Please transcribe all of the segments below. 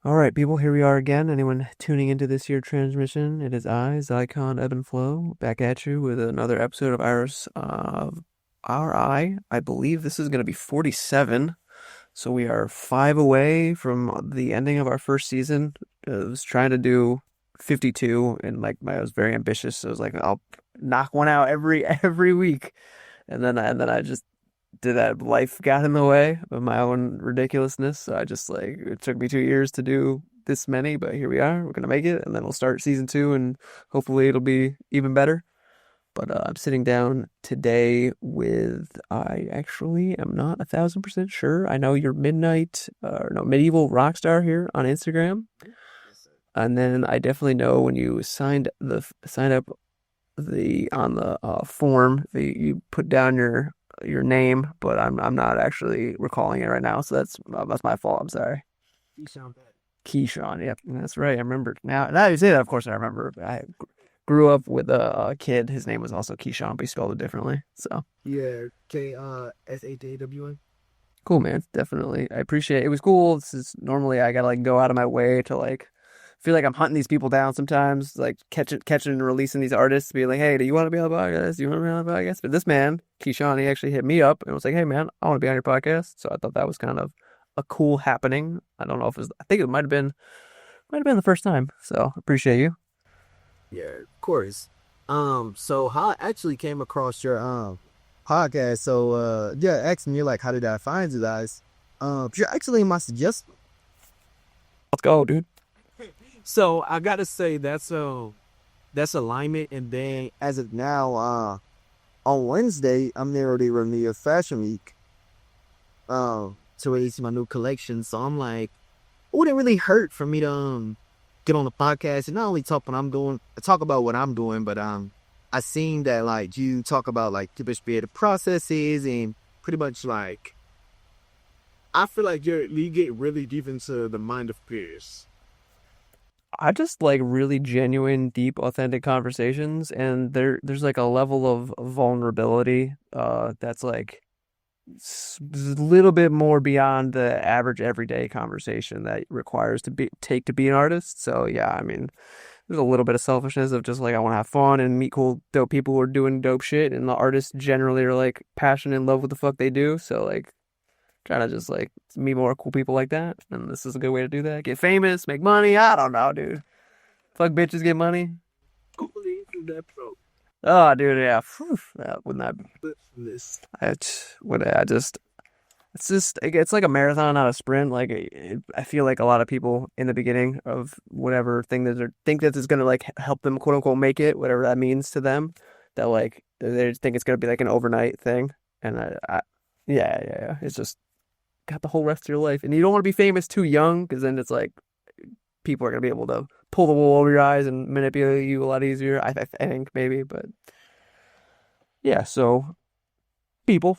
All right, people, here we are again. Anyone tuning into this here transmission, it is I, Zycon Ebb and Flow, back at you with another episode of I believe this is going to be 47. So we are 5 away from the ending of our first season. I was trying to do 52, and I was very ambitious. So I was like, I'll knock one out every week, and then I just did that. Life got in the way of my own ridiculousness. So I just it took me 2 years to do this many, but here we are. We're gonna make it, and then we'll start season two, and hopefully it'll be even better. But I'm sitting down today with I actually am not 1,000% sure. I know you're medieval rockstar here on Instagram, and then I definitely know when you sign up the on the form you put down your name, but I'm not actually recalling it right now, so that's my fault. I'm sorry. Keyshawn Bad. Keyshawn, yep, that's right. I remember now. Now you say that, of course I remember. I grew up with a kid. His name was also Keyshawn, but he spelled it differently. So Yeah, Shawn. cool, man. Definitely, I appreciate it. It was cool. This is normally I gotta go out of my way to feel like I'm hunting these people down sometimes, like catching and releasing these artists, be like, hey, do you want to be on the podcast? Do you want to be on the podcast? But this man, Keyshawn, he actually hit me up and was like, hey, man, I want to be on your podcast. So I thought that was kind of a cool happening. I don't know if I think it might have been the first time. So appreciate you. Yeah, of course. So how I actually came across your podcast. So yeah, asking you like how did I find you guys? You're actually my suggestion. Let's go, dude. So I gotta say that's alignment, and then as of now, on Wednesday I'm nearly running a fashion week. To release my new collection. So I'm like, it wouldn't really hurt for me to get on the podcast and not only talk about what I'm doing, but I seen that like you talk about like different creative processes and pretty much like I feel like you get really deep into the mind of peers. I just like really genuine, deep, authentic conversations, and there's like a level of vulnerability that's a little bit more beyond the average everyday conversation that requires to be an artist. So yeah, I mean, there's a little bit of selfishness of just like I want to have fun and meet cool, dope people who are doing dope shit, and the artists generally are like passionate in love with the fuck they do. So trying to just meet more cool people like that, and this is a good way to do that. Get famous, make money. I don't know, dude. Fuck bitches, get money. Hopefully through that pro Oh, dude, yeah. Phew, that wouldn't that list. I just it's like a marathon, not a sprint. I feel like a lot of people in the beginning of whatever thing that they think that is gonna help them quote unquote make it, whatever that means to them. That they just think it's gonna be like an overnight thing, and yeah. It's just got the whole rest of your life, and you don't want to be famous too young because then it's like people are gonna be able to pull the wool over your eyes and manipulate you a lot easier. I think maybe, but yeah. So people,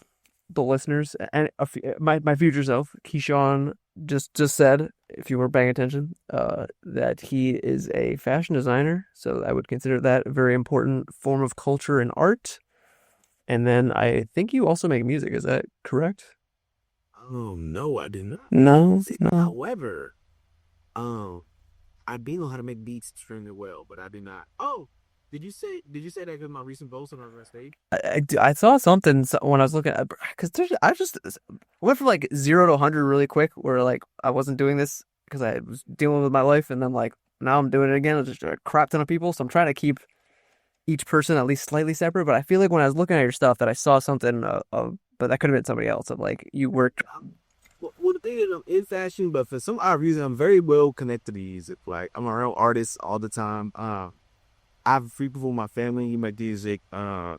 the listeners, and my future self, Keyshawn just said, if you were paying attention, that he is a fashion designer. So I would consider that a very important form of culture and art. And then I think you also make music. Is that correct? Oh no, I did not. No, no. However, um, I do know how to make beats extremely well, but I did not. Oh, did you say that because my recent post on our stage? I saw something when I was looking at because I just went from 0 to 100 really quick, where I wasn't doing this because I was dealing with my life, and then now I'm doing it again. It's just a crap ton of people, so I'm trying to keep each person at least slightly separate. But I feel like when I was looking at your stuff, that I saw something but that could have been somebody else. Of you worked. Well, the thing is, I'm in fashion, but for some odd reason, I'm very well connected to music. Like, I'm around artists all the time. I have three people in my family who make music. And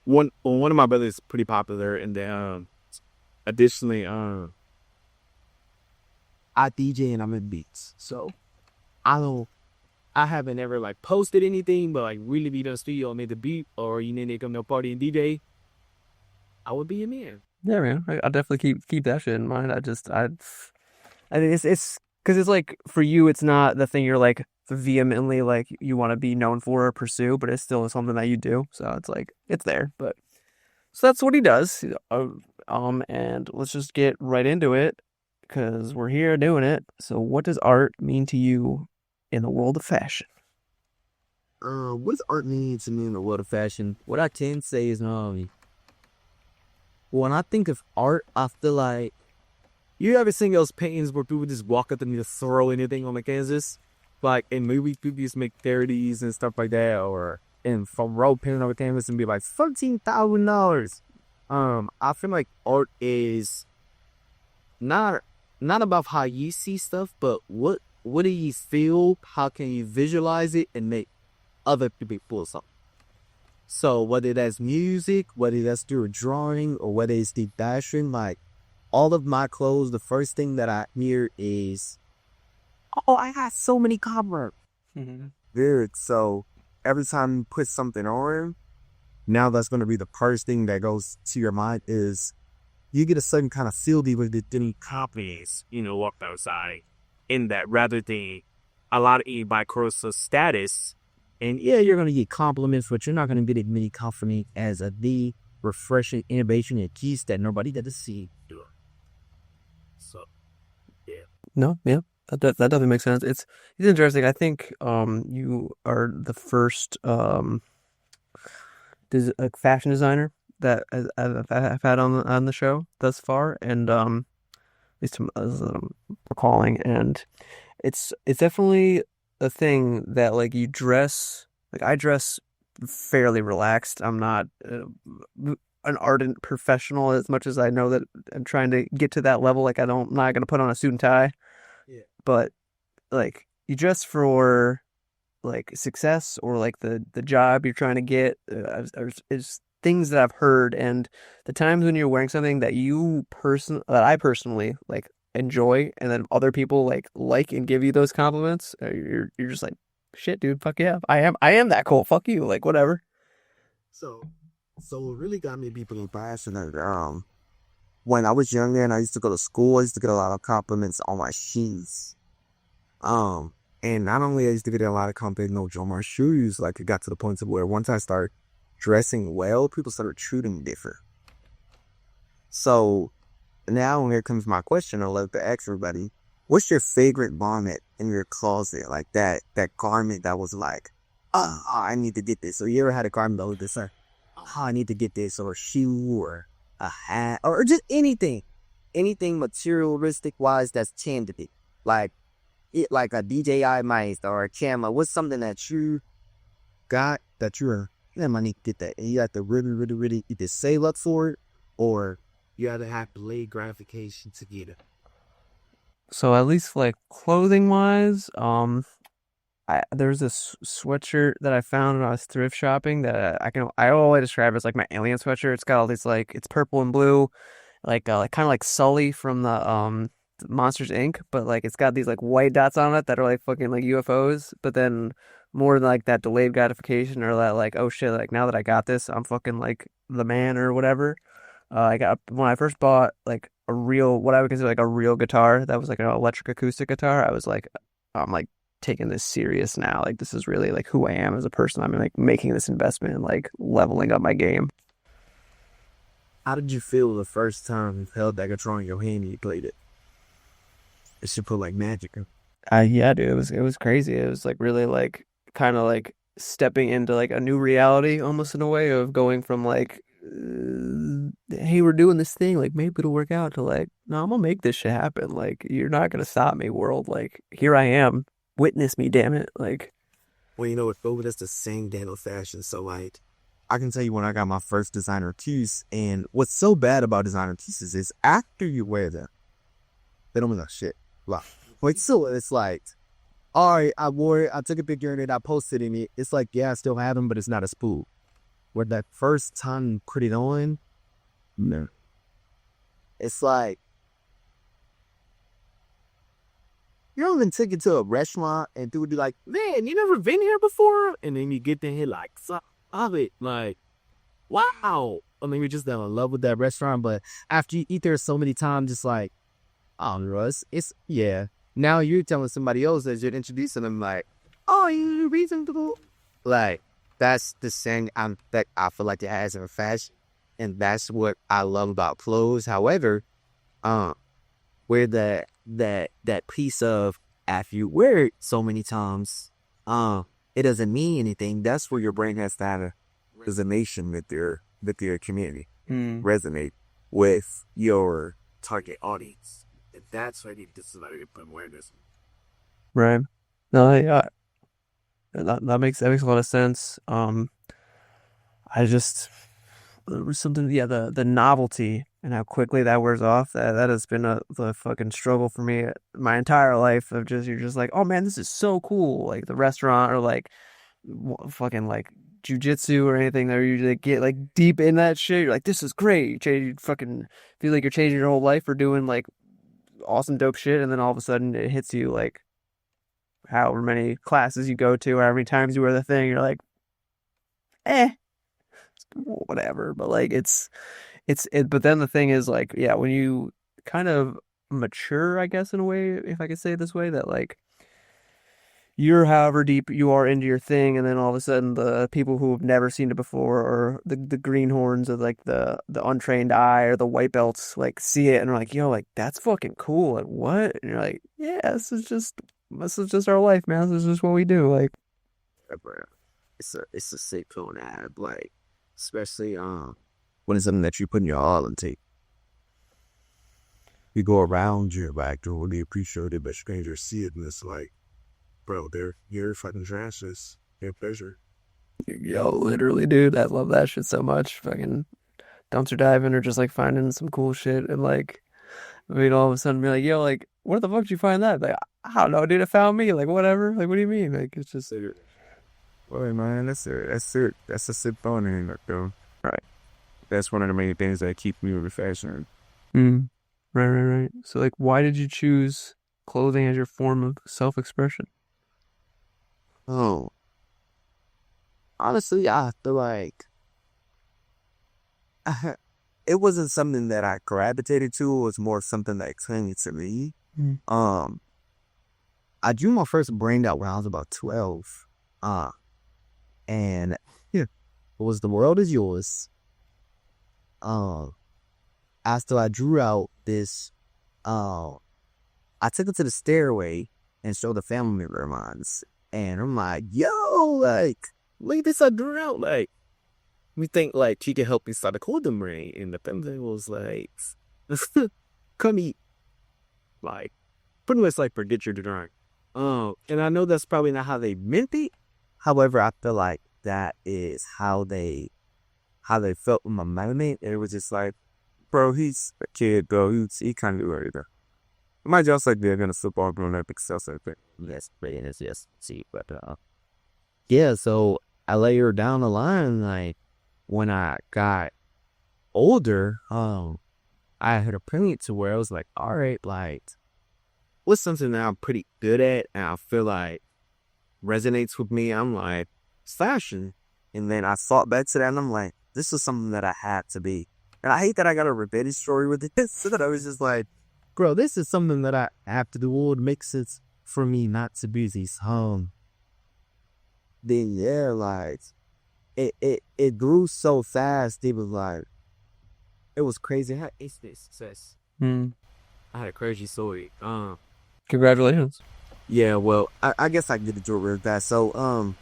one of my brothers is pretty popular, and then additionally, I DJ and I make beats. So I don't. I haven't ever like posted anything, but like really be in the studio and made the beat, or you need to come to a party and DJ. I would be a man. Yeah, man. I'll definitely keep that shit in mind. I think it's because it's for you, it's not the thing you're vehemently you want to be known for or pursue, but it's still something that you do. So it's there. But so that's what he does. And let's just get right into it. because we're here doing it. So, what does art mean to you in the world of fashion? What does art mean to me in the world of fashion? What I can say is, when I think of art, I feel like you ever seen those paintings where people just walk up and just throw anything on the canvas? Like in movies, people just make parodies and stuff like that, or and from road painting on the canvas and be like $13,000. I feel like art is not not about how you see stuff, but what do you feel? How can you visualize it and make other people feel something? So whether that's music, whether that's through a drawing, or whether it's the dashing, like all of my clothes, the first thing that I hear is, "Oh, I got so many compliments." Mm-hmm. Weird. So every time you put something on, now that's going to be the first thing that goes to your mind is you get a certain kind of feeling with it. Then companies, walk outside in that rather than a lot of micro status. And yeah, you're going to get compliments, but you're not going to get as many compliments as the refreshing innovation and keys that nobody got to see. So, yeah. No, yeah, that definitely makes sense. It's interesting. I think you are the first fashion designer that I've had on the show thus far, and at least as I'm recalling, and it's definitely a thing that like you dress like I dress fairly relaxed. I'm not an ardent professional as much as I know that I'm trying to get to that level. Like I'm not gonna put on a suit and tie, Yeah. but like you dress for like success or like the job you're trying to get is things that I've heard, and the times when you're wearing something that I personally like enjoy, and then other people like and give you those compliments, you're just like, shit, dude, fuck yeah, I am that cool, fuck you, like whatever. So, what really got me people passionate, when I was younger and I used to go to school, I used to get a lot of compliments on my shoes. And not only I used to get a lot of compliments on my shoes, like it got to the point of where once I started dressing well, people started treating me different. So now here comes my question. I'd love to ask everybody, what's your favorite garment in your closet? Like that garment that was like, I need to get this. Or you ever had a garment that was this, I need to get this, or a shoe, or a hat, or just anything materialistic wise that's tangible, like like a DJI mice or a camera. What's something that you got that you're, I need to get that, and you have to really, really, really either save up for it, or you have to have delayed gratification to get it. So at least like clothing wise, there's this sweatshirt that I found when I was thrift shopping that I always describe as like my alien sweatshirt. It's got all these like it's purple and blue, like kind of like Sully from the Monsters Inc. But like it's got these like white dots on it that are like fucking like UFOs. But then more than like that delayed gratification or that like, oh shit, like now that I got this, I'm fucking like the man or whatever. I got when I first bought like a real, what I would consider like a real guitar that was like an electric acoustic guitar. I was like, I'm like taking this serious now. Like this is really like who I am as a person. I'm like making this investment and like leveling up my game. How did you feel the first time you held that guitar in your hand and you played it? It should put like magic. Yeah, dude, it was crazy. It was like really like kind of like stepping into like a new reality almost in a way of going from like hey, we're doing this thing, like maybe it'll work out, to like, no, I'm gonna make this shit happen. Like you're not gonna stop me, world. Like here I am. Witness me, damn it. Like Well, it's over. That's the same damn old fashion. So like, I can tell you when I got my first designer tees, and what's so bad about designer tees is after you wear them, they don't mean no shit. Wow. Wait, so it's like, all right, I wore it, I took a picture in it, I posted in it. It's like, yeah, I still have them, but it's not a spool. Where that first time you put it on, no. It's like, you don't even take it to a restaurant and dude be like, man, you never been here before? And then you get there here like, stop it. Like, wow. I mean, you're just in love with that restaurant, but after you eat there so many times, it's like, I don't know, yeah. Now you're telling somebody else that you're introducing them like, oh, you reasonable. Like, that's the thing that I feel like it has in fashion. And that's what I love about clothes. However, where that piece of after you wear it so many times, it doesn't mean anything. That's where your brain has to have a resonation with your community, Mm. resonate with your target audience. And that's why this is like awareness. Right. No, that makes a lot of sense. I just there was something, yeah, the novelty and how quickly that wears off. That has been the fucking struggle for me my entire life. Of just you're just like, oh man, this is so cool. Like the restaurant or like fucking like jujitsu or anything that you like, get like deep in that shit. You're like, this is great. You fucking feel like you're changing your whole life for doing like awesome dope shit, and then all of a sudden it hits you like however many classes you go to, however many times you wear the thing, you're like, eh, whatever. But like but then the thing is like, yeah, when you kind of mature, I guess in a way, if I could say it this way, that like you're however deep you are into your thing, and then all of a sudden the people who have never seen it before, or the greenhorns, or like the untrained eye, or the white belts, like see it and are like, yo, like that's fucking cool. Like what? And you're like, yeah, this is just our life, man. This is just what we do. Like, It's a sick feeling to have, like, especially when it's something that you put in your all into. You go around you, like, don't really appreciate it, but strangers see it, and it's like, bro, they're here fucking trash. It's their pleasure. yo, literally, dude, I love that shit so much. Fucking dumpster diving or just like finding some cool shit, and like, I mean, all of a sudden be like, yo, like, where the fuck did you find that? Like, I don't know, dude, it found me. Like, whatever. Like, what do you mean? Like, it's just Well, man, that's a sick feeling, though. right. That's one of the main things that keep me with fashion. Mm. Right, right, right. So, like, why did you choose clothing as your form of self-expression? Oh, honestly, I feel like it wasn't something that I gravitated to. It was more something that came to me. Mm. Um, I drew my first brain out when I was about 12. And yeah, it was The World Is Yours. After I drew out this, I took it to the stairway and showed the family member of mine. And I'm like, yo, like, look at this I drew out. Like, we think, like, she can help me start a clothing brand. And the family was like, come eat. Like, pretty much like, forget your drawing. And I know that's probably not how they meant it. However, I feel like that is how they felt in my moment. It was just like, bro, he's a kid, bro. He kind of right there. Mind you, also like they're gonna football grown up excel thing. Yes, but it is yes, see, but yeah. So I later down the line, like when I got older, I had a point to where I was like, all right, like what's something that I'm pretty good at, and I feel like resonates with me. I'm like fashion, and then I thought back to that, and I'm like, this is something that I had to be. And I hate that I got a revenge story with it. So that I was just like, bro, this is something that I have to do. It makes sense for me not to be this home. Then yeah, like it grew so fast. It was like it was crazy. I had instant success. Mm. I had a crazy story. Congratulations. Yeah, well, I guess I can get into it real fast. So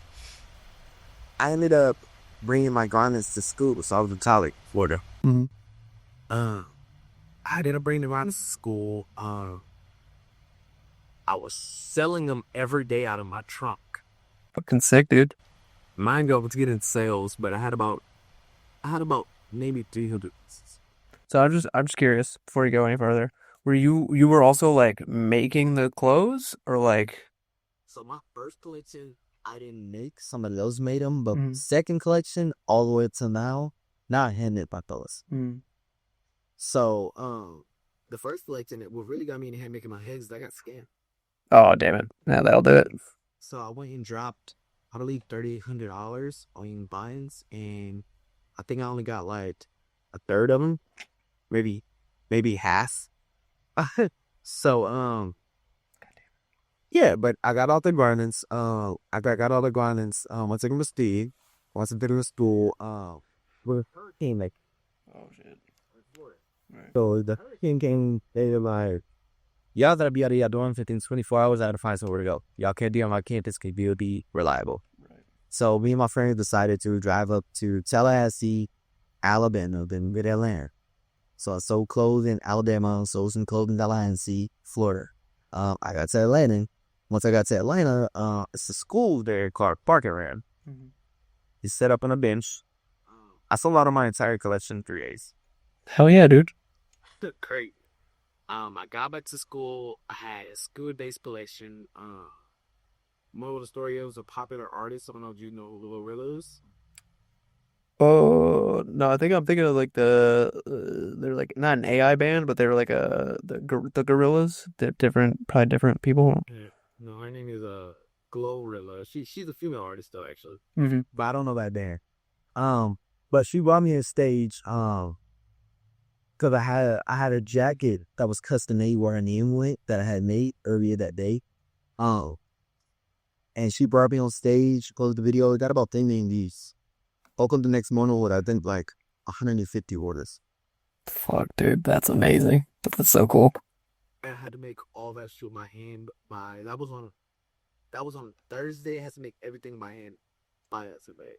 I ended up bringing my garments to school. So I was in Tyler, Florida. Mm-hmm. I ended up bringing the garments to school. I was selling them every day out of my trunk. Fucking sick, dude. Mine go to get in sales, but I had about maybe 300. So I'm just curious before you go any further. You were also like making the clothes or like So my first collection, I didn't make. Somebody else made them, but mm, second collection, all the way to now handmade by fellas. mm. So the first collection, what really got me in the hand making my heads, I got scammed. Oh, damn it. Yeah, that'll do it. So I went and dropped, I believe, $3,800 on buy-ins, and I think I only got like a third of them, maybe half. So yeah, but I got all the garments. I got all the garments. Once I took them to Steve, once I took them to school, with hurricane, like, Oh shit. Right. so the hurricane came. They were like, Y'all gotta be out of your dorms within 24 hours. I gotta find somewhere to go. Y'all can't be on my campus because you'll be reliable. Right. So me and my friend decided to drive up to Tallahassee, Alabama, then mid Atlanta. So I sold clothes in Alabama, sold some clothes in Tallahassee, Florida. I got to Atlanta. Once I got to Atlanta, it's a school there called Park and Ran. Mm-hmm. He's set up on a bench. I sold out of my entire collection in 3 days. Hell yeah, dude. Great. I got back to school. I had a school-based collection. Moral of the story, it was a popular artist. I don't know if you know who Lil is. Oh no, I think I'm thinking of like they're like not an AI band, but they're like the Gorillas. They're different, probably different people. Yeah. No, her name is Glorilla. She's a female artist though, actually. Mm-hmm. But I don't know that band. But she brought me on stage, because I had a jacket that was custom made where her name went that I had made earlier that day. And she brought me on stage, closed the video. It got about 10 million views. Woke up the next morning with, I think, like 150 orders. Fuck, dude, that's amazing. That's so cool. I had to make all that shit with my hand by that was on Thursday. I had to make everything in my hand by yesterday.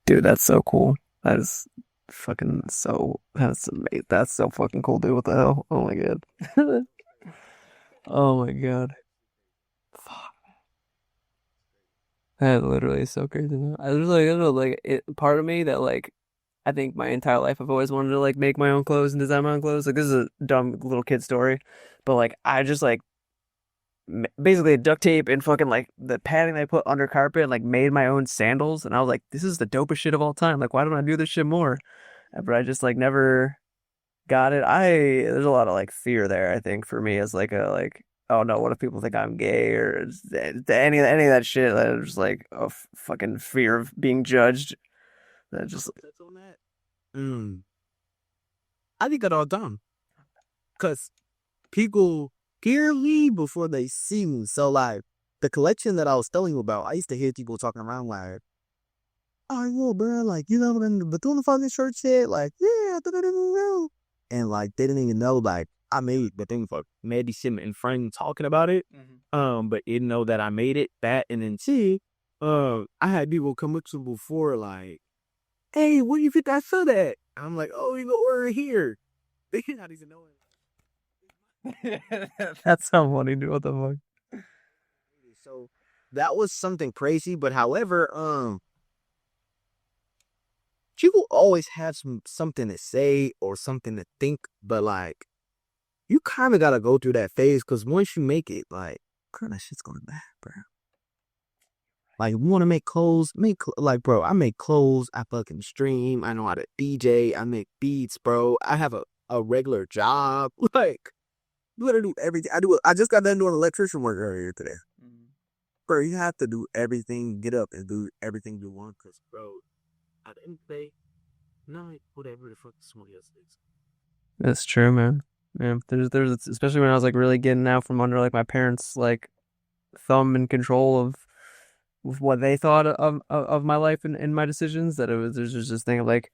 Dude, that's so cool. That is fucking so that's amazing. That's so fucking cool, dude. What the hell? Oh my god. Oh my god. Fuck. That literally is so crazy. Man. I was like, I don't know, like part of me that like I think my entire life I've always wanted to like make my own clothes and design my own clothes. Like this is a dumb little kid story, but like I just like basically duct tape and fucking like the padding I put under carpet and like made my own sandals, and I was like, this is the dopest shit of all time. Like why don't I do this shit more? But I just like never got it. There's a lot of like fear there, I think, for me as like a like, oh no, what if people think I'm gay or any of that shit. That just like a fucking fear of being judged. That just That's on that. I think it all done. Because people hear me before they see me. So, like, the collection that I was telling you about, I used to hear people talking around like, oh, yo, bro, like, you know what the Bethune Funny shirt shit? Like, yeah, and like, they didn't even know, like, I made Bethune Funny. Made these shit in front talking about it. But didn't know that I made it, that, and then C, I had people come up to me before like, hey, where you fit that foot at? I'm like, oh, you go order it here. They not even know like that's so funny, dude. What the fuck? So that was something crazy. But however, people always have something to say or something to think, but like you kind of gotta go through that phase because once you make it, like, girl, that shit's going bad, bro. Like, you want to make clothes, like, bro, I make clothes, I fucking stream, I know how to DJ, I make beats, bro. I have a regular job, like, you gotta do everything. I just got done doing electrician work earlier today. Bro, you have to do everything, get up and do everything you want, because, bro, at the end of the day, no, whatever the fuck somebody else is. That's true, man. Yeah, there's especially when I was like really getting out from under like my parents' like thumb and control of what they thought of my life and my decisions. That there's just this thing of like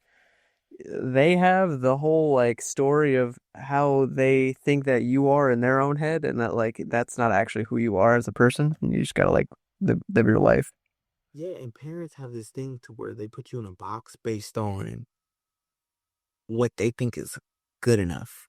they have the whole like story of how they think that you are in their own head, and that like that's not actually who you are as a person. You just gotta like live your life. Yeah, and parents have this thing to where they put you in a box based on what they think is good enough.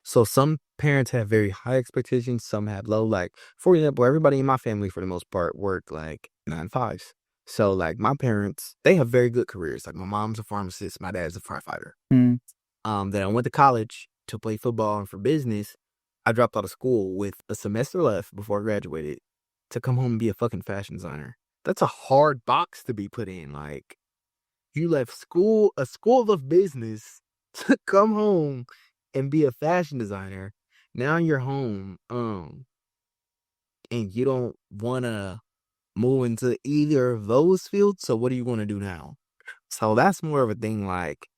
So some parents have very high expectations, some have low. Like, for example, everybody in my family, for the most part, work like 9 to 5s. So, like, my parents, they have very good careers. Like, my mom's a pharmacist, my dad's a firefighter. Mm. Then I went to college to play football and for business. I dropped out of school with a semester left before I graduated to come home and be a fucking fashion designer. That's a hard box to be put in. Like, you left school, a school of business, to come home and be a fashion designer. Now you're home, and you don't want to move into either of those fields. So what do you want to do now? So that's more of a thing. Like,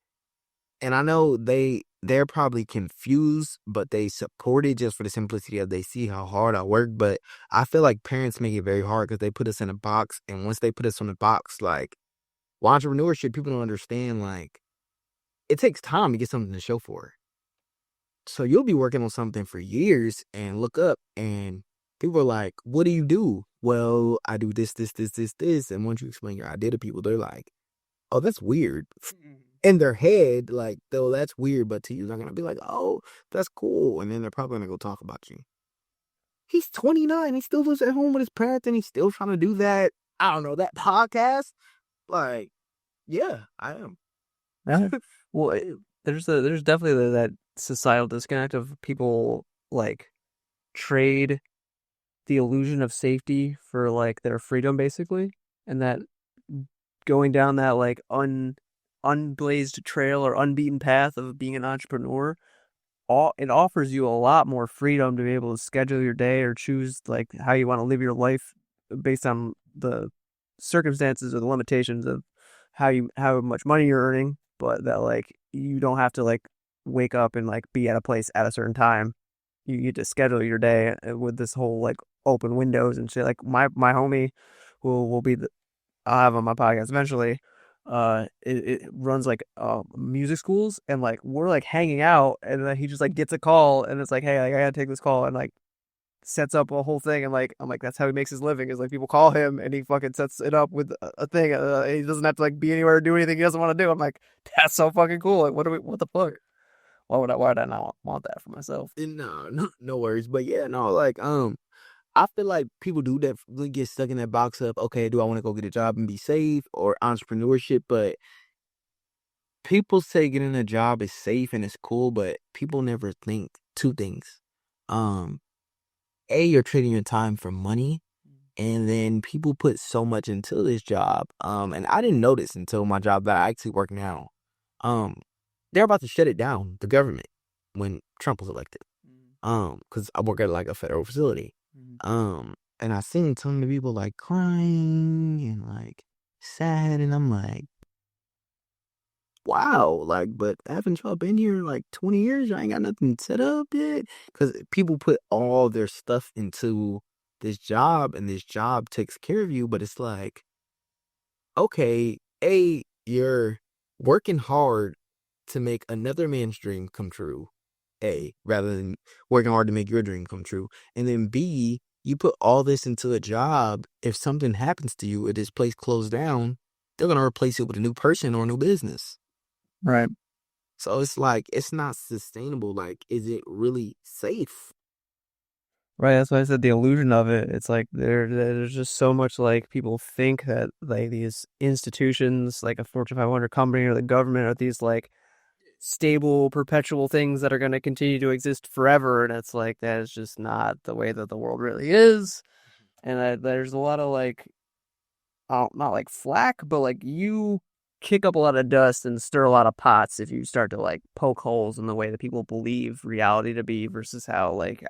and I know they're probably confused, but they support it just for the simplicity of they see how hard I work. But I feel like parents make it very hard because they put us in a box, and once they put us in a box, like, well, entrepreneurship, people don't understand. Like, it takes time to get something to show for it. So you'll be working on something for years and look up and people are like, what do you do? Well, I do this, this, this, this, this. And once you explain your idea to people, they're like, oh, that's weird. In their head, like, though, that's weird. But to you, they're going to be like, oh, that's cool. And then they're probably going to go talk about you. He's 29. He still lives at home with his parents and he's still trying to do that. I don't know, that podcast. Like, yeah, I am. Yeah. Well, there's definitely that societal disconnect of people like trade the illusion of safety for like their freedom basically, and that going down that like unblazed trail or unbeaten path of being an entrepreneur, it offers you a lot more freedom to be able to schedule your day or choose like how you want to live your life based on the circumstances or the limitations of how much money you're earning, but that like you don't have to like wake up and like be at a place at a certain time. You get to schedule your day with this whole like open windows and shit. Like my homie will be I'll have on my podcast eventually. It runs like music schools, and like we're like hanging out, and then he just like gets a call, and it's like, hey, like, I gotta take this call, and like sets up a whole thing, and like I'm like, that's how he makes his living, is like people call him, and he fucking sets it up with a thing. He doesn't have to like be anywhere or do anything he doesn't want to do. I'm like, that's so fucking cool. Like, what the fuck? Why would I not want that for myself? No worries. But yeah, no, like, I feel like people do that, really get stuck in that box of, okay, do I want to go get a job and be safe or entrepreneurship? But people say getting a job is safe and it's cool, but people never think two things. Um, you're trading your time for money, and then people put so much into this job. And I didn't notice until my job that I actually work now. Um, they're about to shut it down, the government, when Trump was elected. Because I work at like a federal facility. And I seen some of the people like crying and like sad, and I'm like, wow, like, but haven't y'all been here like 20 years? Y'all ain't got nothing set up yet? Because people put all their stuff into this job, and this job takes care of you, but it's like, okay, you're working hard to make another man's dream come true, rather than working hard to make your dream come true. And then B, you put all this into a job. If something happens to you, if this place closed down, they're going to replace it with a new person or a new business. Right. So it's like, it's not sustainable. Like, is it really safe? Right, that's why I said the illusion of it. It's like there's just so much like people think that like these institutions, like a Fortune 500 company or the government, are these like stable, perpetual things that are going to continue to exist forever, and it's like that is just not the way that the world really is. And there's a lot of like, not like flack, but like you kick up a lot of dust and stir a lot of pots if you start to like poke holes in the way that people believe reality to be versus how like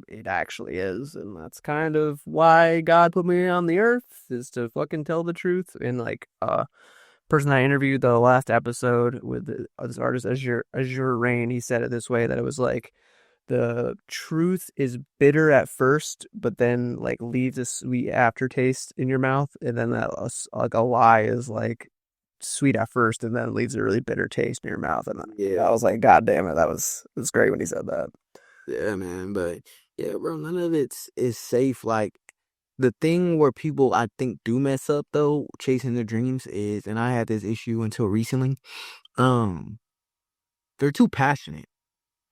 it actually is. And that's kind of why God put me on the earth, is to fucking tell the truth. And like person I interviewed the last episode with this artist Azure Rain, he said it this way, that it was like the truth is bitter at first, but then like leaves a sweet aftertaste in your mouth, and then that like a lie is like sweet at first and then leaves a really bitter taste in your mouth. And I was like, God damn it, it was great when he said that. Yeah, man. But yeah, bro, none of it is safe. Like, the thing where people, I think, do mess up though, chasing their dreams, is, and I had this issue until recently, they're too passionate.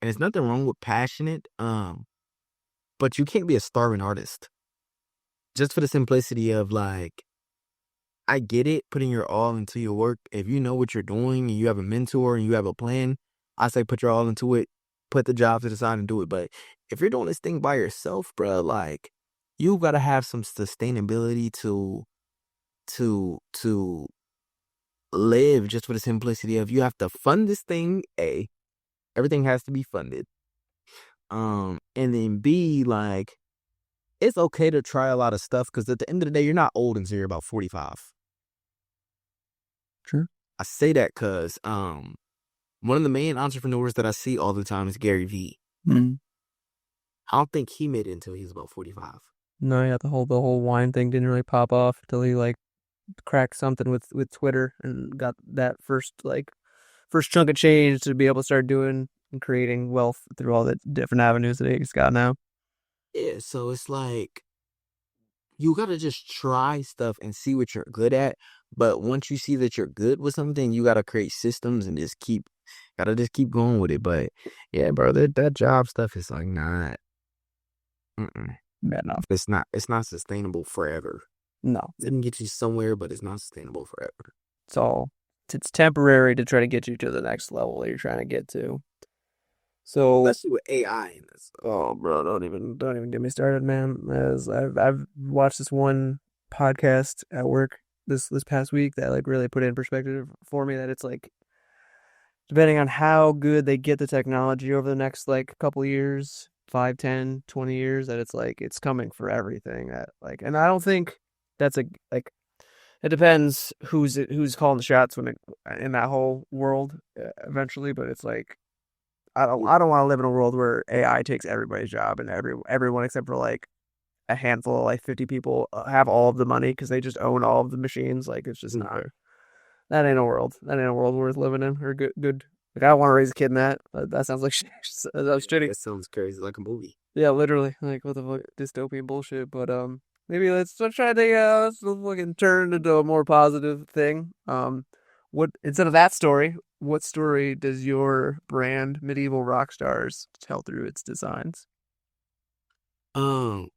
And there's nothing wrong with passionate, but you can't be a starving artist. Just for the simplicity of like, I get it, putting your all into your work. If you know what you're doing and you have a mentor and you have a plan, I say put your all into it, put the job to the side and do it. But if you're doing this thing by yourself, bro, like, you gotta have some sustainability to live, just for the simplicity of, you have to fund this thing, everything has to be funded. And then B, like, it's okay to try a lot of stuff, because at the end of the day, you're not old until you're about 45. Sure. I say that because one of the main entrepreneurs that I see all the time is Gary Vee. Mm-hmm. I don't think he made it until he was about 45. No, yeah, the whole wine thing didn't really pop off until he like cracked something with Twitter and got that first chunk of change to be able to start doing and creating wealth through all the different avenues that he's got now. Yeah, so it's like you gotta just try stuff and see what you're good at. But once you see that you're good with something, you gotta create systems and gotta just keep going with it. But yeah, bro, that job stuff is like not, Yeah, no, it's not sustainable forever. no, It can get you somewhere, but it's not sustainable forever. it's all it's temporary to try to get you to the next level that you're trying to get to. So, Especially with AI in this. oh, bro, don't even get me started, man. As I've watched this one podcast at work this past week that like really put it in perspective for me that it's like depending on how good they get the technology over the next like couple years, 5, 10, 20 years, that it's like it's coming for everything that like, and I don't think that's a like it depends who's calling the shots when it in that whole world eventually, but it's like I don't want to live in a world where AI takes everybody's job and everyone except for like a handful, like 50 people, have all of the money because they just own all of the machines. Like it's just not that ain't a world. That ain't a world worth living in or good. Like I don't want to raise a kid in that. That sounds like that sounds shitty. That sounds crazy, like a movie. Yeah, literally. Like what the fuck dystopian bullshit. But maybe let's try to let's fucking turn into a more positive thing. What instead of that story, what story does your brand Medieval Rockstars tell through its designs? Um,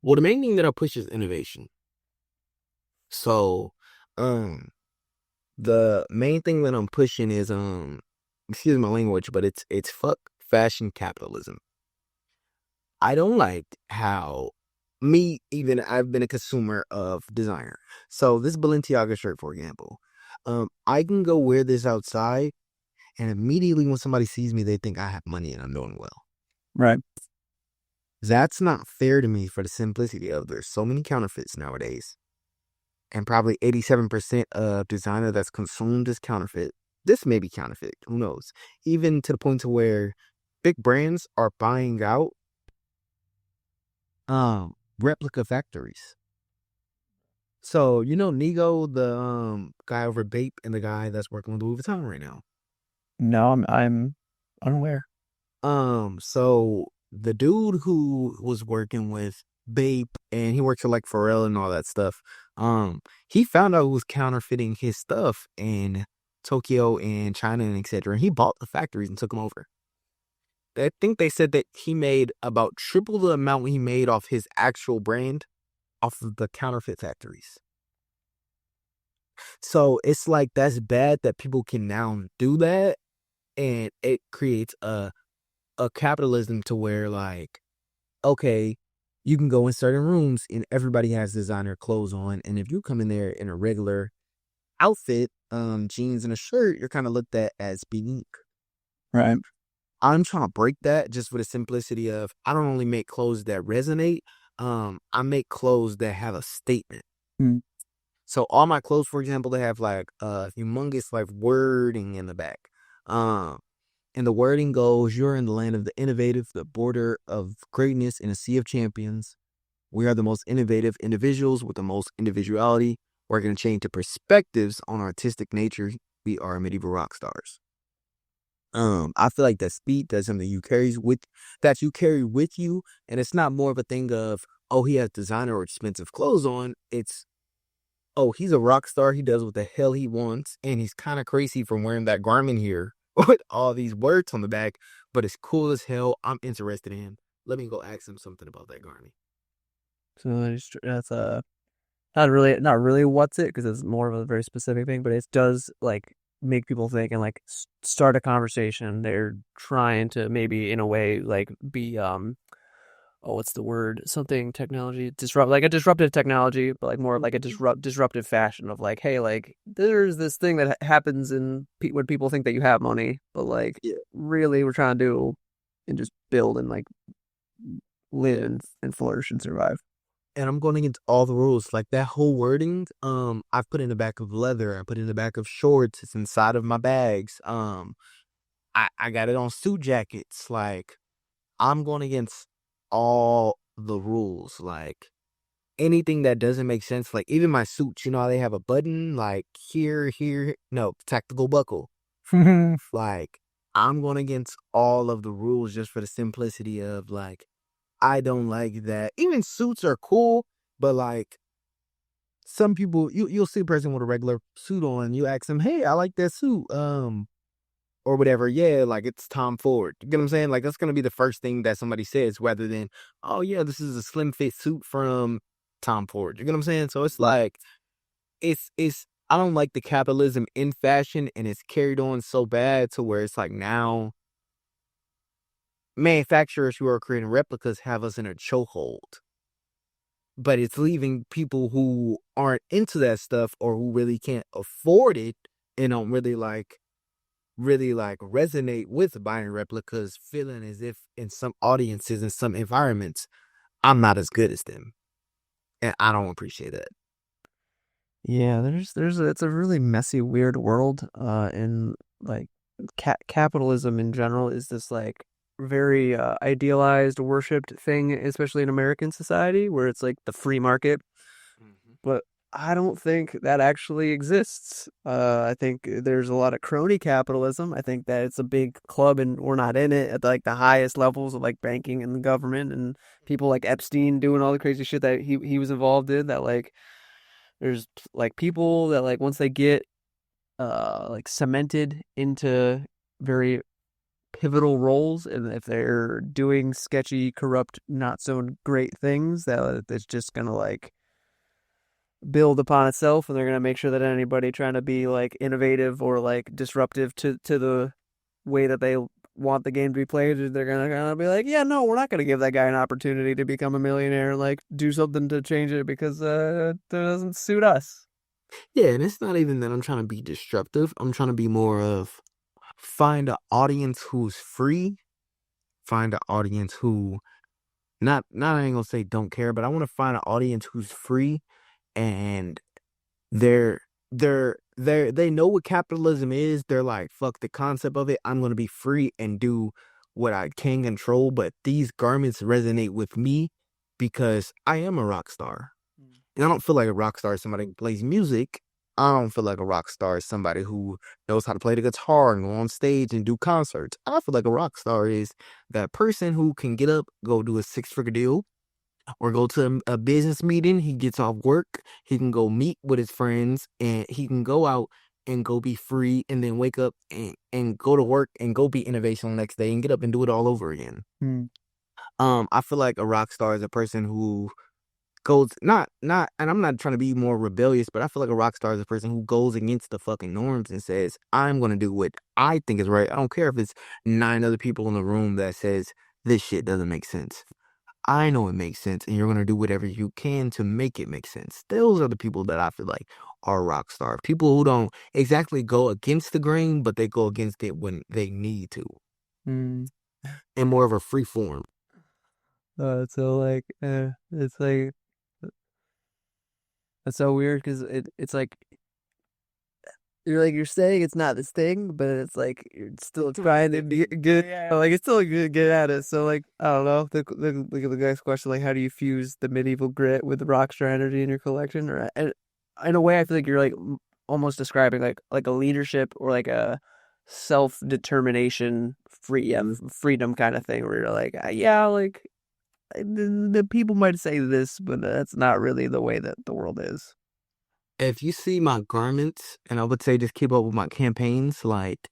well, the main thing that I push is innovation. So, um, the main thing that I'm pushing is excuse my language, but it's fuck fashion capitalism. I don't like how even I've been a consumer of designer. So this Balenciaga shirt, for example, I can go wear this outside, and immediately when somebody sees me, they think I have money and I'm doing well. Right. That's not fair to me for the simplicity of there's so many counterfeits nowadays. And probably 87% of designer that's consumed is counterfeit. This may be counterfeit, who knows? Even to the point to where big brands are buying out replica factories. So, Nigo, the guy over Bape and the guy that's working with Louis Vuitton right now. No, I'm unaware. So the dude who was working with Bape and he works for like Pharrell and all that stuff, he found out who was counterfeiting his stuff in Tokyo and China and etc. And he bought the factories and took them over. I think they said that he made about triple the amount he made off his actual brand off of the counterfeit factories. So it's like that's bad that people can now do that, and it creates a capitalism to where like, okay, you can go in certain rooms and everybody has designer clothes on, and if you come in there in a regular outfit, jeans and a shirt, you're kind of looked at as unique. Right. I'm trying to break that just for the simplicity of I don't only make clothes that resonate, I make clothes that have a statement. Mm. So all my clothes, for example, they have like humongous like wording in the back. And the wording goes, you're in the land of the innovative, the border of greatness in a sea of champions. We are the most innovative individuals with the most individuality. We're going to change the perspectives on artistic nature. We are medieval rock stars. I feel like that speed, that's something you carry with you. And it's not more of a thing of, oh, he has designer or expensive clothes on. It's, oh, he's a rock star. He does what the hell he wants. And he's kind of crazy from wearing that garment here with all these words on the back, but it's cool as hell. I'm interested in him. Let me go ask him something about that garment. So that's not really what's it because it's more of a very specific thing, but it does like make people think and like start a conversation. They're trying to maybe in a way like be what's the word? Something technology like a disruptive technology, but like more of like a disruptive fashion of like, hey, like there's this thing that happens in when people think that you have money, but like really we're trying to do and just build and like live and flourish and survive. And I'm going against all the rules. Like that whole wording, I've put in the back of leather. I put in the back of shorts. It's inside of my bags. I got it on suit jackets. Like I'm going against all the rules. Like anything that doesn't make sense. Like even my suits, how they have a button like here, no, tactical buckle. Like I'm going against all of the rules just for the simplicity of like, I don't like that. Even suits are cool, but like some people, you'll see a person with a regular suit on, you ask them, hey, I like that suit. Or whatever, yeah, like it's Tom Ford. You get what I'm saying? Like that's gonna be the first thing that somebody says rather than, oh yeah, this is a slim fit suit from Tom Ford. You get what I'm saying? So it's like it's I don't like the capitalism in fashion and it's carried on so bad to where it's like now manufacturers who are creating replicas have us in a chokehold. But it's leaving people who aren't into that stuff or who really can't afford it and don't really like resonate with buying replicas, feeling as if in some audiences, in some environments, I'm not as good as them. And I don't appreciate that. Yeah, it's a really messy, weird world. And like capitalism in general is this like very idealized, worshipped thing, especially in American society, where it's like the free market. Mhm. But I don't think that actually exists. I think there's a lot of crony capitalism. I think that it's a big club and we're not in it at like the highest levels of like banking and the government and people like Epstein doing all the crazy shit that he was involved in. That like there's like people that like once they get like cemented into very pivotal roles and if they're doing sketchy, corrupt, not so great things, that it's just gonna like build upon itself and they're going to make sure that anybody trying to be like innovative or like disruptive to the way that they want the game to be played, they're gonna be like, yeah, no, we're not gonna give that guy an opportunity to become a millionaire and like do something to change it because it doesn't suit us. Yeah, and it's not even that I'm trying to be disruptive. I'm trying to be more of find an audience who's free, find an audience who not I ain't gonna say don't care, but I want to find an audience who's free and they're they know what capitalism is. They're like, fuck the concept of it. I'm gonna be free and do what I can control. But these garments resonate with me because I am a rock star. And I don't feel like a rock star is somebody who plays music. I don't feel like a rock star is somebody who knows how to play the guitar and go on stage and do concerts. I feel like a rock star is that person who can get up, go do a six-figure deal, or go to a business meeting. He gets off work. He can go meet with his friends and he can go out and go be free and then wake up and go to work and go be innovational the next day and get up and do it all over again. Hmm. I feel like a rock star is a person who goes not and I'm not trying to be more rebellious, but I feel like a rock star is a person who goes against the fucking norms and says, I'm gonna do what I think is right. I don't care if it's 9 other people in the room that says this shit doesn't make sense. I know it makes sense, and you're gonna do whatever you can to make it make sense. Those are the people that I feel like are rock star. People who don't exactly go against the grain, but they go against it when they need to, Hmm. in more of a free form. So like, it's like it's so weird because it's like you're saying it's not this thing, but it's like you're still trying to get yeah, like it's still good get at it. So like I don't know the guy's question like how do you fuse the medieval grit with the rockstar energy in your collection? Or and in a way I feel like you're like almost describing like a leadership or like a self determination freedom kind of thing where you're like yeah like the people might say this, but that's not really the way that the world is. If you see my garments, and I would say just keep up with my campaigns, like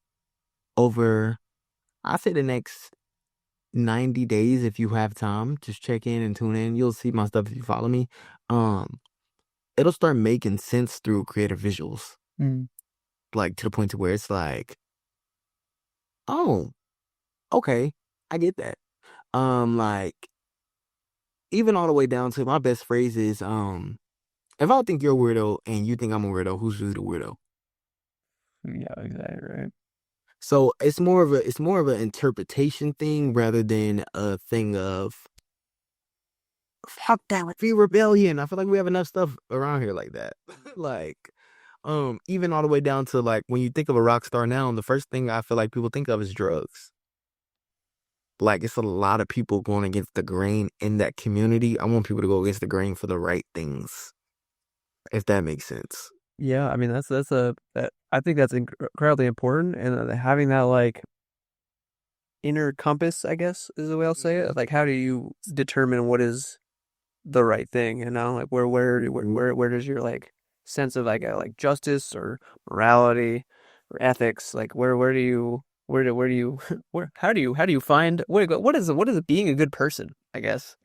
over, I say the next 90 days, if you have time, just check in and tune in. You'll see my stuff if you follow me. Um, it'll start making sense through creative visuals, Mm. like to the point to where it's like, oh, okay, I get that. Like even all the way down to my best phrase is, if I think you're a weirdo and you think I'm a weirdo, who's really the weirdo? Yeah, exactly right. So it's more of an interpretation thing rather than a thing of fuck that would be rebellion. I feel like we have enough stuff around here like that. Like, even all the way down to like when you think of a rock star now, the first thing I feel like people think of is drugs. Like it's a lot of people going against the grain in that community. I want people to go against the grain for the right things, if that makes sense. Yeah, I mean that's I think that's incredibly important, and having that like inner compass, I guess is the way I'll say it. Like, how do you determine what is the right thing? You know, like where does your like sense of like justice or morality or ethics, like where do you where do you where how do you find what is being a good person? I guess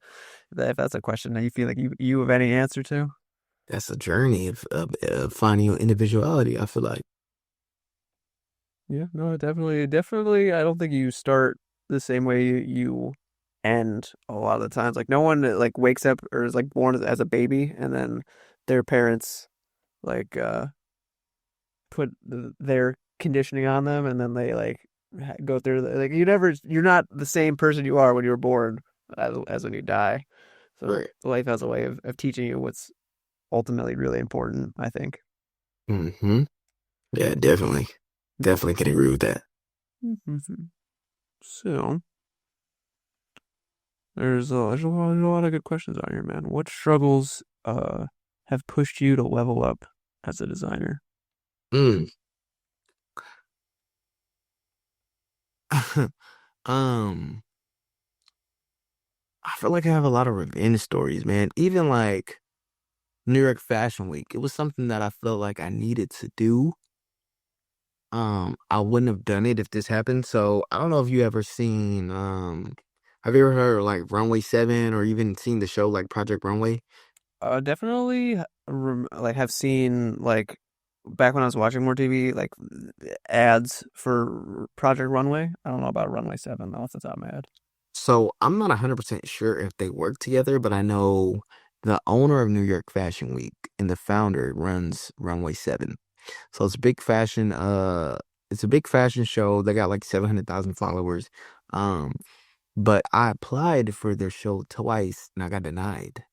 if that's a question that you feel like you have any answer to. That's a journey of finding your individuality, I feel like. Yeah, no, definitely. I don't think you start the same way you end a lot of the times. Like no one like wakes up or is like born as a baby and then their parents like put their conditioning on them and then they like go through like you're not the same person you are when you were born as when you die. So Right. life has a way of teaching you what's ultimately really important, I think. Mm-hmm. Yeah, definitely. Definitely can agree with that. Mhm. So there's a lot of good questions on here, man. What struggles have pushed you to level up as a designer? Mm. um, I feel like I have a lot of revenge stories, man. Even like New York Fashion Week, it was something that I felt like I needed to do. I wouldn't have done it if this happened. So I don't know if you ever seen have you ever heard of like Runway 7 or even seen the show like Project Runway? Definitely like have seen like back when I was watching more TV, like ads for Project Runway. I don't know about Runway 7 though, off the top of my head. So I'm not 100% sure if they work together, but I know the owner of New York Fashion Week and the founder runs Runway 7. So it's a big fashion show. They got like 700,000 followers. Um, but I applied for their show twice and I got denied.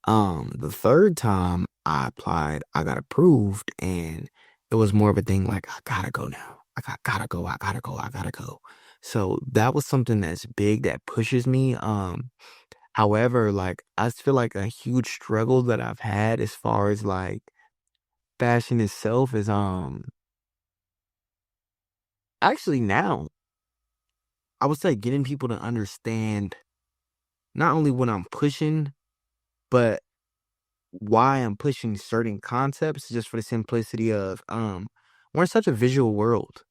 The third time I applied, I got approved, and it was more of a thing like I gotta go now. Like I gotta go, I gotta go, I gotta go. So that was something that's big that pushes me. However, like I feel like a huge struggle that I've had as far as like fashion itself is actually now I would say getting people to understand not only what I'm pushing, but why I'm pushing certain concepts just for the simplicity of we're in such a visual world.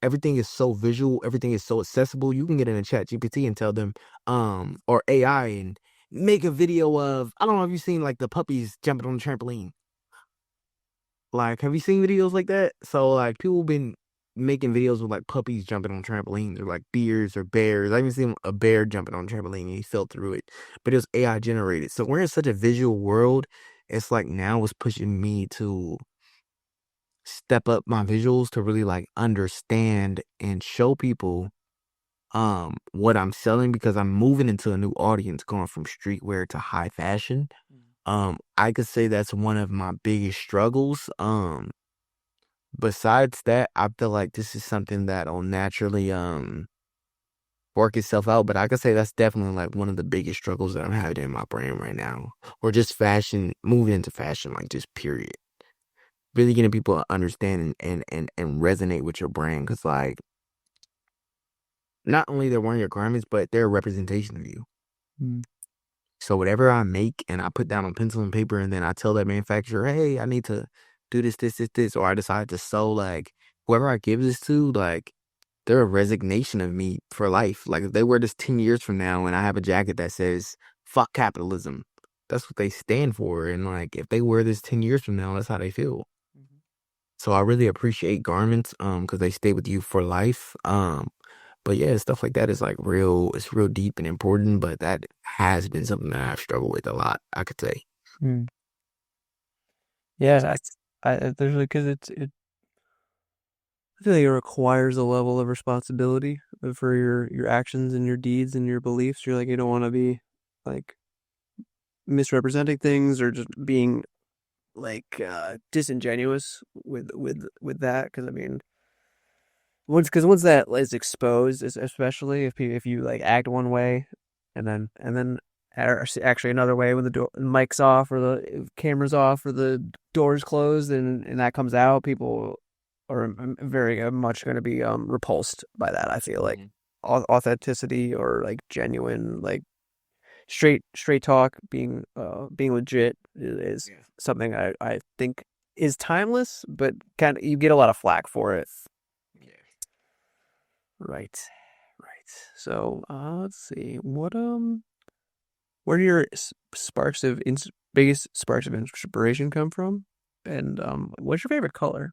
Everything is so visual, everything is so accessible. You can get in a chat GPT and tell them or AI and make a video of I don't know if you've seen like the puppies jumping on the trampoline. Like, have you seen videos like that? So like people been making videos with like puppies jumping on trampolines or like deers or bears. I even seen a bear jumping on a trampoline and he fell through it. But it was AI generated. So we're in such a visual world. It's like now it's pushing me to step up my visuals to really like understand and show people what I'm selling because I'm moving into a new audience going from streetwear to high fashion. I could say that's one of my biggest struggles. Besides that, I feel like this is something that'll naturally work itself out. But I could say that's definitely like one of the biggest struggles that I'm having in my brain right now. Or just fashion, moving into fashion, like just period. Really getting people to understand and resonate with your brand. Cause like not only they're wearing your garments, but they're a representation of you. Mm. So whatever I make and I put down on pencil and paper and then I tell that manufacturer, hey, I need to do this, or I decide to sew like whoever I give this to, like they're a resignation of me for life. Like if they wear this 10 years from now and I have a jacket that says fuck capitalism, that's what they stand for. And like if they wear this 10 years from now, that's how they feel. Mhm. So I really appreciate garments because they stay with you for life. But yeah, stuff like that is like it's real deep and important, but that has been something that I've struggled with a lot, I could say. Mm. Yeah, there's because I feel like it requires a level of responsibility for your actions and your deeds and your beliefs. You're like you don't want to be like misrepresenting things or just being like disingenuous with that because I mean once that is exposed, especially if you like act one way and then actually another way when the mic's off or the camera's off or the door's closed and that comes out, people very much going to be repulsed by that. I feel like Mhm. authenticity or like genuine, like straight talk, being legit is Yeah. something I think is timeless, but kind of you get a lot of flack for it. Yeah. Right, right. So let's see. Where do your biggest sparks of inspiration come from? And what's your favorite color?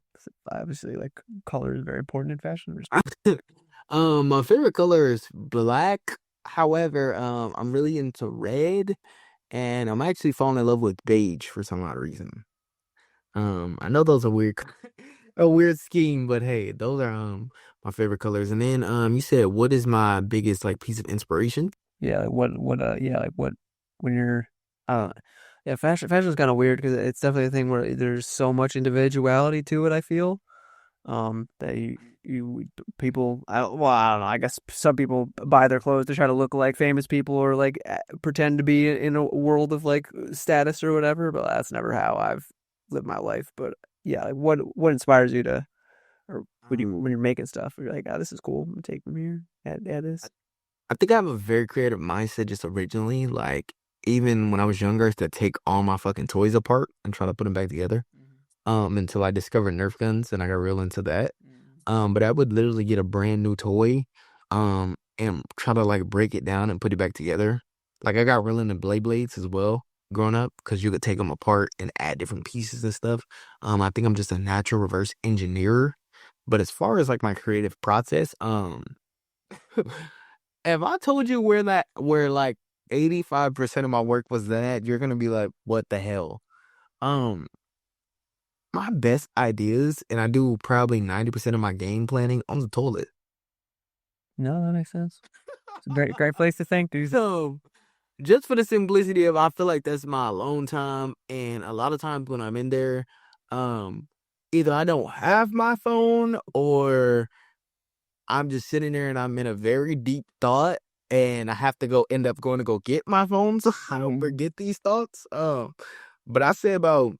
Obviously, like color is very important in fashion. My favorite color is black. However, I'm really into red, and I'm actually falling in love with beige for some odd reason. I know those are weird, a weird scheme, but hey, those are my favorite colors. And then you said what is my biggest like piece of inspiration? Yeah, like yeah, like what when you're, uh, yeah, fashion is kind of weird because it's definitely a thing where there's so much individuality to it. I feel, that you people, well, I don't know. I guess some people buy their clothes to try to look like famous people or like pretend to be in a world of like status or whatever. But that's never how I've lived my life. But yeah, like what inspires you to, or when you're making stuff, you're like, oh, this is cool. I'm gonna take from here. Add I this. I think I have a very creative mindset just originally. Like even when I was younger, I used to take all my fucking toys apart and try to put them back together. Until I discovered Nerf guns and I got real into that. But I would literally get a brand new toy, and try to like break it down and put it back together. Like I got real into Blades as well growing up because you could take them apart and add different pieces and stuff. I think I'm just a natural reverse engineer. But as far as like my creative process, if I told you where like 85% of my work was that, you're gonna be like, what the hell? Um, my best ideas, and I do probably 90% of my game planning on the toilet. No, that makes sense. It's a great place to think, dude. So just for the simplicity of I feel like that's my alone time. And a lot of times when I'm in there, um, either I don't have my phone or I'm just sitting there and I'm in a very deep thought and I have to end up going to go get my phone so I don't forget these thoughts. But I say about,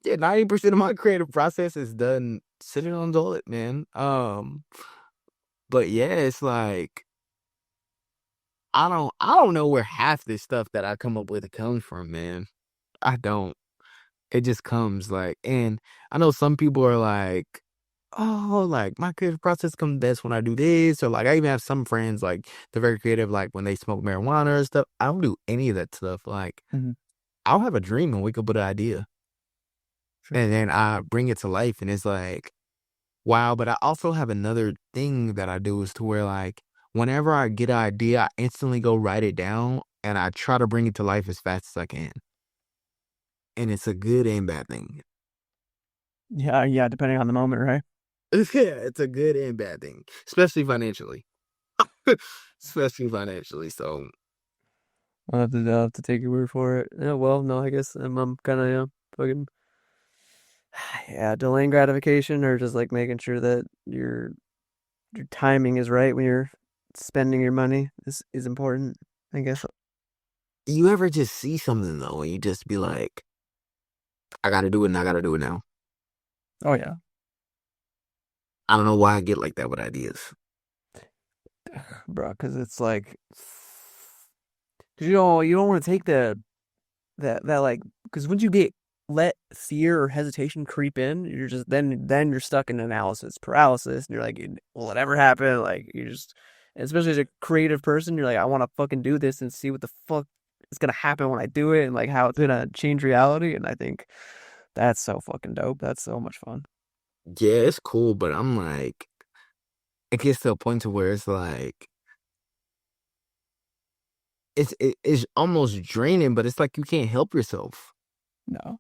yeah, 90% of my creative process is done sitting on the toilet, man. But yeah, it's like I don't know where half this stuff that I come up with comes from, man. I don't. It just comes like, and I know some people are like, oh, like my creative process comes best when I do this, or like I even have some friends like they're very creative, like when they smoke marijuana or stuff. I don't do any of that stuff. Like Hmm. I'll have a dream and wake up with an idea, Sure. and then I bring it to life, and it's like, wow. But I also have another thing that I do is to where like whenever I get an idea, I instantly go write it down, and I try to bring it to life as fast as I can, and it's a good and bad thing. Yeah, yeah, depending on the moment, right? Yeah, it's a good and bad thing, especially financially. Especially financially. So, I'll have to take your word for it. Yeah, well, no, I guess I'm kind of, yeah, fucking, yeah, delaying gratification or just like making sure that your timing is right when you're spending your money is important, I guess. you ever just see something though, and you just be like, I gotta do it and I gotta do it now. Oh yeah, I don't know why I get like that with ideas. bro, because it's like, cause you don't want to take that like, because once you get let fear or hesitation creep in, you're just then you're stuck in analysis paralysis, and you're like, will it ever happen? Like you just, especially as a creative person, you're like, I want to fucking do this and see what the fuck is gonna happen when I do it, and like how it's gonna change reality. And I think that's so fucking dope. That's so much fun. Yeah, it's cool, but I'm like, it gets to a point to where it's like, it's almost draining, but it's like you can't help yourself. No,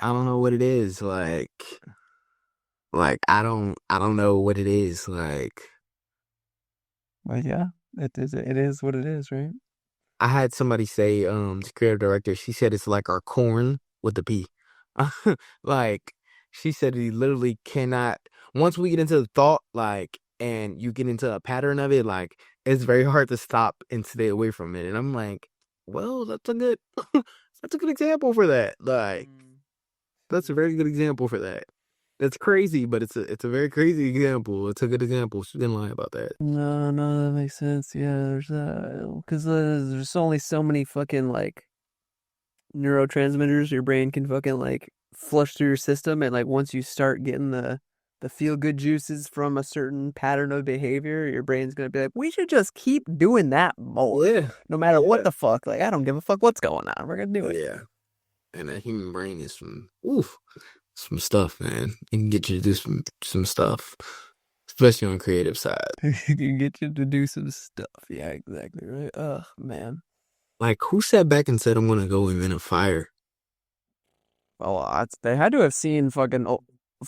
I don't know what it is. Like I don't know what it is. Like but yeah, it is what it is, right? I had somebody say, the creative director, she said it's like our corn with the P. Like, she said he literally cannot, once we get into the thought, like, and you get into a pattern of it, like, it's very hard to stop and stay away from it. And I'm like, well, that's a good, that's a good example for that. Like, that's a very good example for that. That's crazy, but it's a very crazy example. It's a good example. She didn't lie about that. No, no, that makes sense. Yeah, there's that. Because there's only so many fucking like neurotransmitters your brain can fucking like flush through your system, and like once you start getting the feel good juices from a certain pattern of behavior, your brain's gonna be like, we should just keep doing that more, Yeah, no matter what yeah, the fuck. Like, I don't give a fuck what's going on. We're gonna do it. yeah. And that human brain is some stuff, man. It can get you to do some stuff, especially on the creative side. It can get you to do some stuff. Yeah, exactly right. Oh man. Like, who sat back and said, I'm gonna go invent a fire? Well, they had to have seen fucking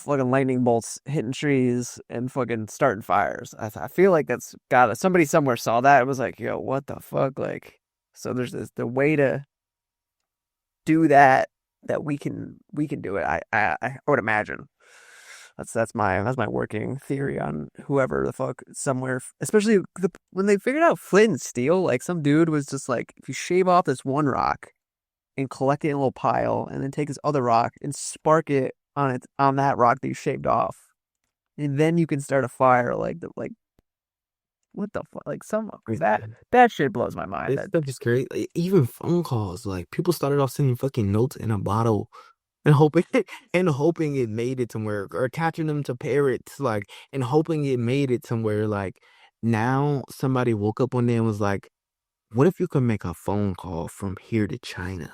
lightning bolts hitting trees and fucking starting fires. I feel like that's got it. Somebody somewhere saw that. It was like, yo, what the fuck? Like, so there's the way to do that we can do it. I would imagine. That's my working theory on whoever the fuck somewhere, especially when they figured out flint and steel. Like some dude was just like, if you shave off this one rock and collect it in a little pile, and then take this other rock and spark it on that rock that you shaved off, and then you can start a fire. Like what the fuck? Like some that shit blows my mind. This stuff is crazy. Like, even phone calls, like people started off sending fucking notes in a bottle and hoping and hoping it made it somewhere, or attaching them to parrots, like, and hoping it made it somewhere. Like, now somebody woke up one day and was like, what if you could make a phone call from here to China?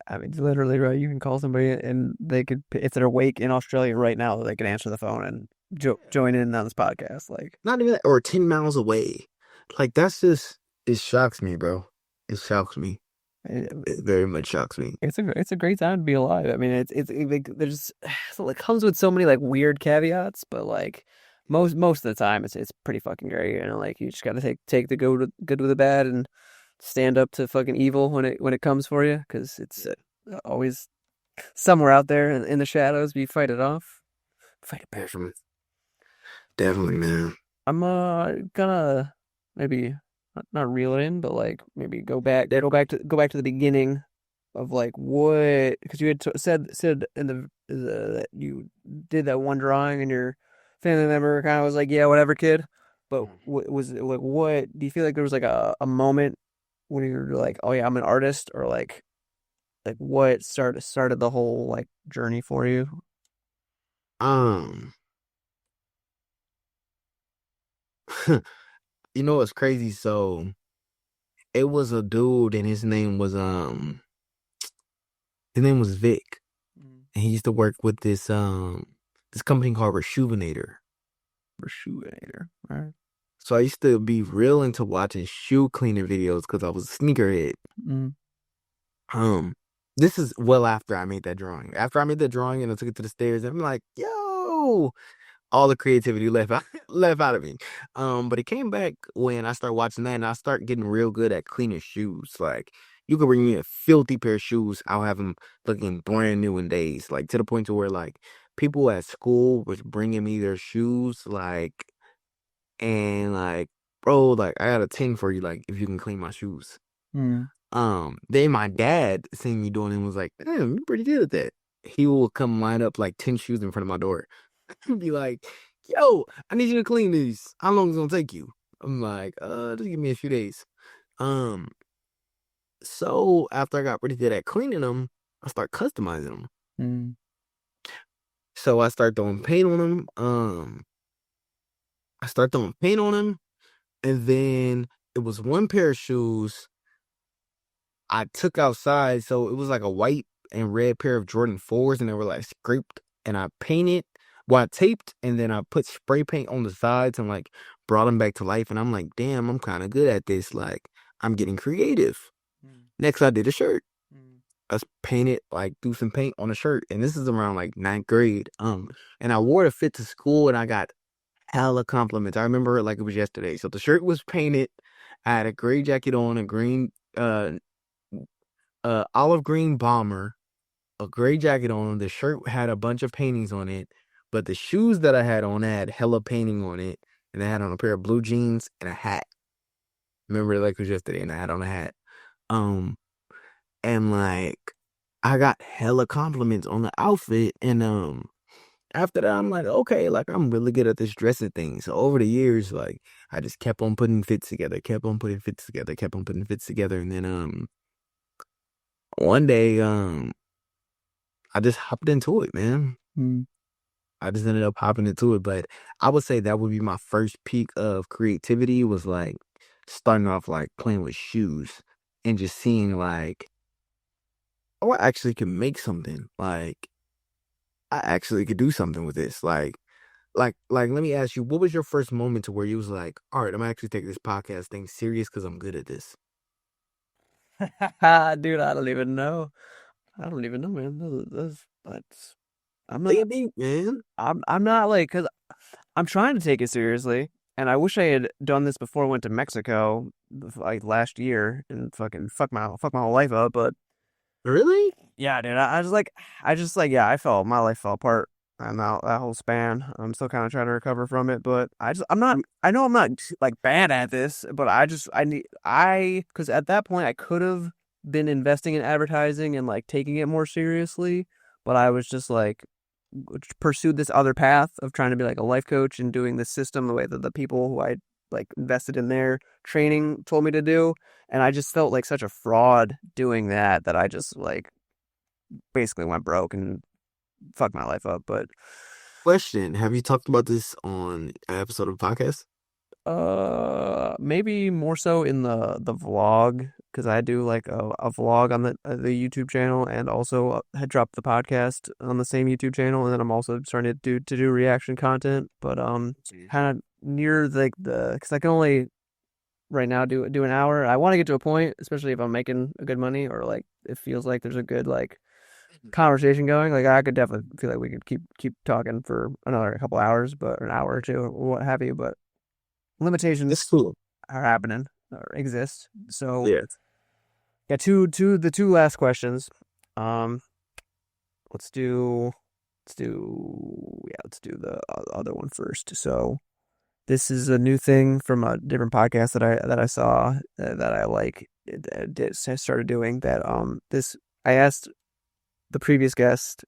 I mean, it's literally right. You can call somebody and they could, if they're awake in Australia right now, they can answer the phone and join in on this podcast. Like, Not even that, or 10 miles away. Like, that's just, it shocks me, bro. It shocks me. it, It very much shocks me. it's a great time to be alive. I mean, like, there's so it comes with so many like weird caveats, but like most of the time, it's pretty fucking great. You know, like you just got to take the good with the bad and stand up to fucking evil when it comes for you, because it's always somewhere out there in the shadows. But you fight it off, fight it back. Definitely, definitely, man. I'm gonna maybe not reel it in, but like maybe go back to the beginning of like what, because you had said in the that you did that one drawing and your family member kind of was like, yeah, whatever, kid. But was it like, what do you feel like there was like a moment when you were like, oh yeah, I'm an artist, or like what started the whole like journey for you? Um, you know what's crazy? So it was a dude, and his name was Vic, and he used to work with this company called Rejuvenator. Rejuvenator. All right. So I used to be real into watching shoe cleaner videos because I was a sneakerhead. Mm. Um, this is well after I made that drawing. After I made that drawing and I took it to the stairs, I'm like, yo, all the creativity left out, left out of me. But it came back when I started watching that, and I start getting real good at cleaning shoes. Like, you could bring me a filthy pair of shoes, I'll have them looking brand new in days. Like, to the point to where, like, people at school was bringing me their shoes, like, and like, bro, like, I got a 10 for you, like, if you can clean my shoes. Mm. Then my dad seen me doing it and was like, damn, you're pretty good at that. He will come line up like 10 shoes in front of my door and be like, yo, I need you to clean these. How long is it gonna take you? I'm like, just give me a few days. Um, so after I got pretty good at cleaning them, I start customizing them. Mm. So I start throwing paint on them. I start throwing paint on them, and then it was one pair of shoes I took outside. So it was like a white and red pair of Jordan 4s, and they were like scraped, and I painted. Well, I taped, and then I put spray paint on the sides and like brought them back to life. And I'm like, damn, I'm kind of good at this. Like, I'm getting creative. Mm. Next, I did a shirt. Mm. I painted, like, do some paint on a shirt, and this is around like ninth grade. And I wore the fit to school, and I got hella compliments. I remember it like it was yesterday. So the shirt was painted. I had a gray jacket on, a green, olive green bomber, a gray jacket on. The shirt had a bunch of paintings on it, but the shoes that I had on had hella painting on it, and I had on a pair of blue jeans and a hat. Remember it like it was yesterday, and I had on a hat. And like, I got hella compliments on the outfit, and after that, I'm like, okay, like I'm really good at this dressing thing. So over the years, like I just kept on putting fits together, kept on putting fits together, kept on putting fits together, and then one day I just hopped into it, man. Mm. I just ended up hopping into it, but I would say that would be my first peak of creativity was like starting off like playing with shoes and just seeing like, oh, I actually can make something. Like I actually could do something with this. Like, let me ask you, what was your first moment to where you was like, all right, I'm actually taking this podcast thing serious because I'm good at this? Dude, I don't even know. I don't even know, man. That's I'm Take not. it deep, man. I'm not like because I'm trying to take it seriously, and I wish I had done this before I went to Mexico like last year and fucking fuck my whole life up. But Really? yeah, dude, I just like yeah, my life fell apart and that whole span. I'm still kind of trying to recover from it, but I'm not. I know I'm not like bad at this, but because at that point I could have been investing in advertising and like taking it more seriously, but I was just like pursued this other path of trying to be like a life coach and doing the system the way that the people who I like invested in their training told me to do. And I just felt like such a fraud doing that I just like basically went broke and fucked my life up. But Question: have you talked about this on an episode of the podcast? maybe more so in the vlog because I do like a vlog on the YouTube channel and also had dropped the podcast on the same YouTube channel, and then I'm also starting to do reaction content, but kind of near the because I can only right now do an hour. I want to get to a point, especially if I'm making a good money or like it feels like there's a good like conversation going. Like I could definitely feel like we could keep talking for another couple hours, but an hour or two or what have you. But It's limitations cool. are happening or exist. So Yeah. yeah, the two last questions. Um, let's do let's do the other one first. So this is a new thing from a different podcast that I saw that I like started doing that. This I asked the previous guest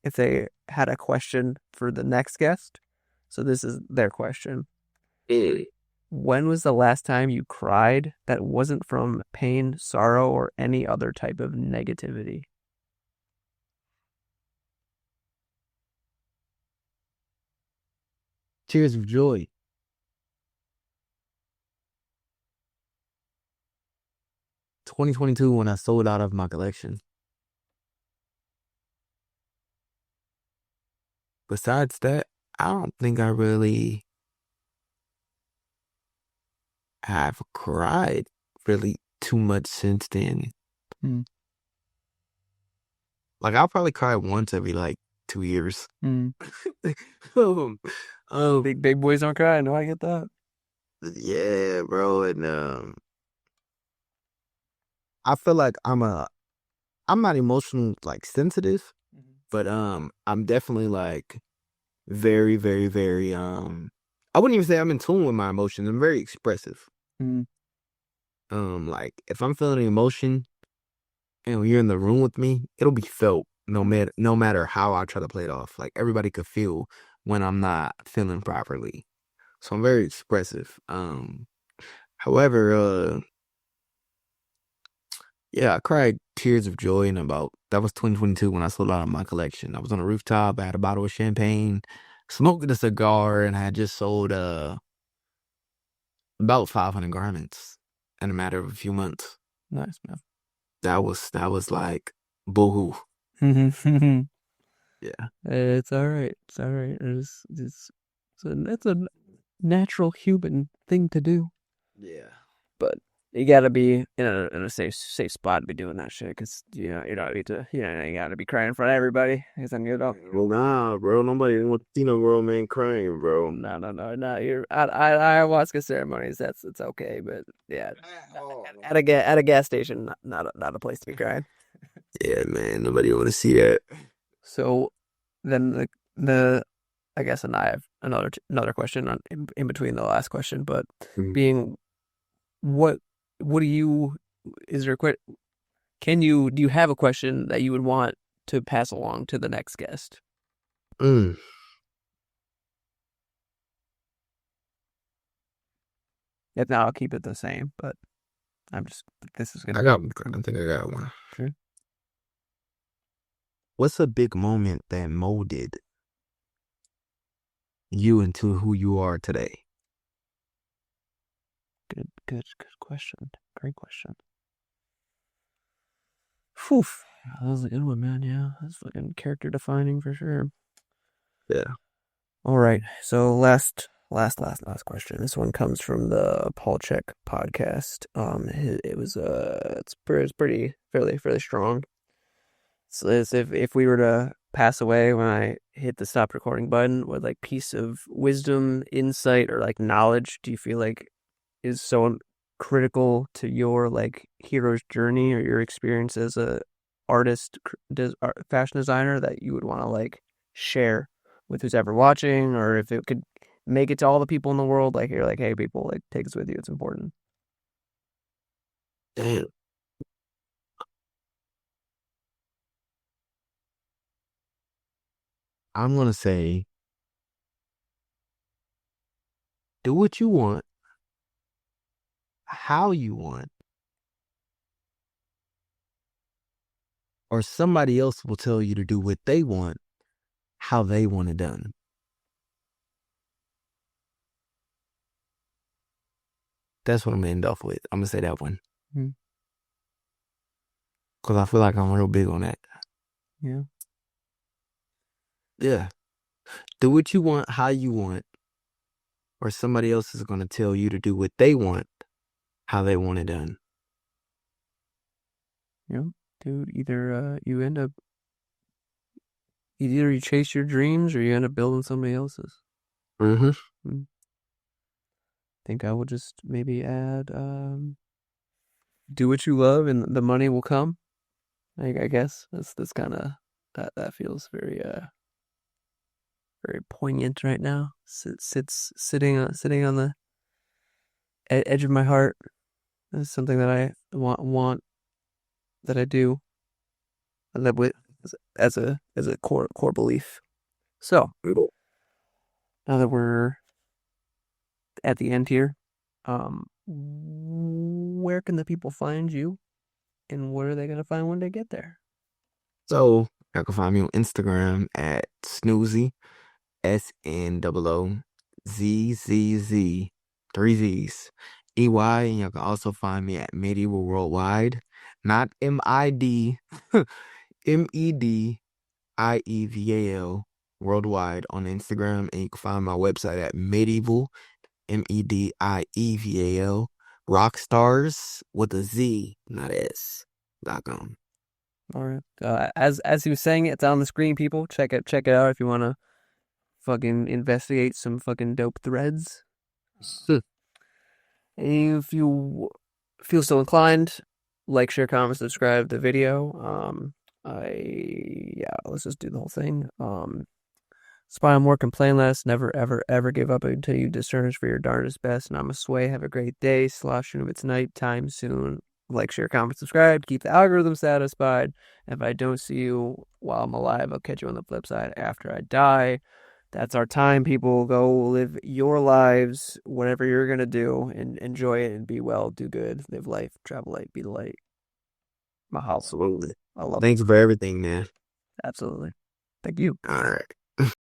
if they had a question for the next guest. So this is their question. Yeah. When was the last time you cried that wasn't from pain, sorrow, or any other type of negativity? Tears of joy. 2022 when I sold out of my collection. Besides that, I don't think I really have cried really too much since then. Hmm. Like I'll probably cry once every like 2 years. Hmm. um, Big boys don't cry. No, I get that. yeah, bro, and I feel like I'm not emotional like sensitive, but I'm definitely like very, very, very I wouldn't even say I'm in tune with my emotions. I'm very expressive. Hmm. Like if I'm feeling an emotion and when you're in the room with me, it'll be felt no matter how I try to play it off. Like everybody could feel when I'm not feeling properly. So I'm very expressive. However, yeah, I cried tears of joy in that was 2022 when I sold out of my collection. I was on a rooftop, I had a bottle of champagne, smoked a cigar, and I had just sold about 500 garments in a matter of a few months. Nice, man. That was like boohoo. Yeah. It's all right. It's all right. It's a natural human thing to do. Yeah. But you gotta be in a safe spot to be doing that shit, because you don't need to you gotta be crying in front of everybody, because then you don't. Well, nah, bro. Nobody wants to see no grown man crying, bro. No. You're at ayahuasca ceremonies. It's okay, but yeah, at a gas station, not a place to be crying. Yeah, man. Nobody want to see that. So then the I guess, and I have another question in between the last question, but Mhm. being what do you is there quite Do you have a question that you would want to pass along to the next guest? Mm. If not, I'll keep it the same, but this is I gonna got. I think I got one. sure. What's a big moment that molded you into who you are today? Good question. Great question. Phew. That was a good one, man. Yeah, that's fucking character defining for sure. Yeah. All right. So last question. This one comes from the Paul Check podcast. It was it's pretty fairly strong. So it's if we were to pass away when I hit the stop recording button, what like piece of wisdom, insight, or like knowledge do you feel like is so critical to your like hero's journey or your experience as a artist, fashion designer that you would want to like share with who's ever watching, or if it could make it to all the people in the world, like you're like, hey, people, like take this with you. It's important. Damn. I'm gonna say, do what you want, how you want, or somebody else will tell you to do what they want, how they want it done. That's what I'm gonna end off with. I'm gonna say that one. Mm-hmm. Because I feel like I'm real big on that. Yeah. Yeah. Do what you want, how you want, or somebody else is going to tell you to do what they want, how they want it done. Yeah. Dude, either you chase your dreams or you end up building somebody else's. Mm-hmm. I think I will just maybe add, do what you love and the money will come. I guess that's kind of that feels very poignant right now. Sitting on the edge of my heart. It's something that I want that I do. I live with as a core belief. So now that we're at the end here, where can the people find you, and what are they gonna find when they get there? So y'all can find me on Instagram at Snoozzzey, SNOOZZZ, 3 Z's, EY, and y'all can also find me at Medieval Worldwide, not MID, MEDIEVAL Worldwide on Instagram, and you can find my website at Medieval, MEDIEVAL, Rockstars with a Z, not S.com. All right. As he was saying it, it's on the screen. People, check it out if you want to fucking investigate some fucking dope threads. If you feel so inclined, like, share, comment, subscribe to the video. Let's just do the whole thing. Spy on more, complain less, never ever ever give up until you discern for your darndest best. And I'm a sway. Have a great day. Slosh if it's night time soon. Like, share, comment, subscribe. Keep the algorithm satisfied. If I don't see you while I'm alive, I'll catch you on the flip side after I die. That's our time, people. Go live your lives, whatever you're going to do, and enjoy it and be well, do good, live life, travel light, be the light. Mahalo. Absolutely. I love it. Thanks for everything, man. Absolutely. Thank you. All right.